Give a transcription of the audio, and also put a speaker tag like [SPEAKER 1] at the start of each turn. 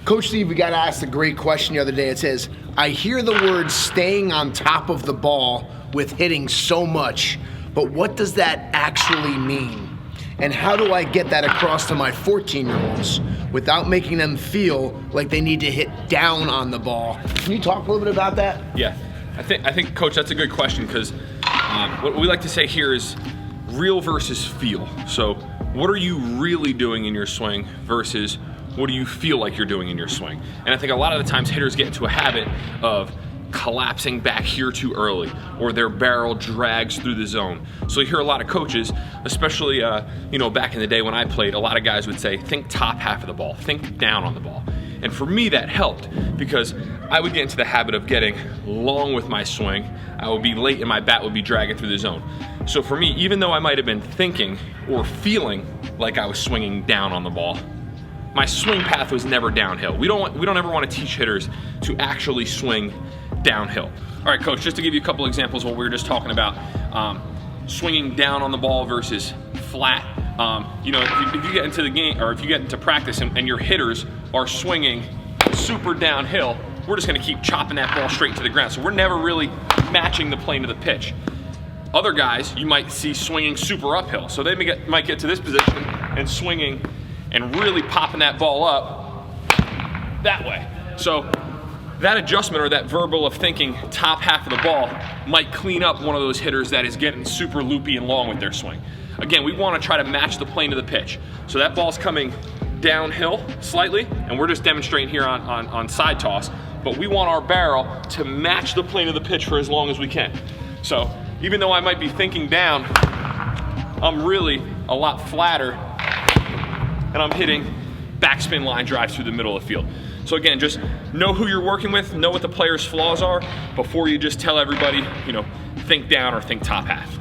[SPEAKER 1] Coach Steve, we got asked a great question the other day. It says, I hear the word staying on top of the ball with hitting so much, but what does that actually mean? And how do I get that across to my 14-year-olds without making them feel like they need to hit down on the ball? Can you talk a little bit about that?
[SPEAKER 2] Yeah, I think, Coach, that's a good question, because what we like to say here is real versus feel. So what are you really doing in your swing versus what do you feel like you're doing in your swing? And I think a lot of the times hitters get into a habit of collapsing back here too early, or their barrel drags through the zone. So you hear a lot of coaches, especially back in the day when I played, a lot of guys would say, think top half of the ball, think down on the ball. And for me, that helped, because I would get into the habit of getting long with my swing. I would be late and my bat would be dragging through the zone. So for me, even though I might have been thinking or feeling like I was swinging down on the ball, my swing path was never downhill. We don't ever want to teach hitters to actually swing downhill. All right, Coach, just to give you a couple examples of what we were just talking about, swinging down on the ball versus flat. If you get into the game, or if you get into practice and your hitters are swinging super downhill, we're just going to keep chopping that ball straight to the ground. So we're never really matching the plane of the pitch. Other guys you might see swinging super uphill. So they might get to this position and swinging and really popping that ball up that way. So that adjustment, or that verbal of thinking top half of the ball, might clean up one of those hitters that is getting super loopy and long with their swing. Again, we want to try to match the plane of the pitch. So that ball's coming downhill slightly, and we're just demonstrating here on side toss, but we want our barrel to match the plane of the pitch for as long as we can. So even though I might be thinking down, I'm really a lot flatter, and I'm hitting backspin line drives through the middle of the field. So again, just know who you're working with, know what the player's flaws are before you just tell everybody, think down or think top half.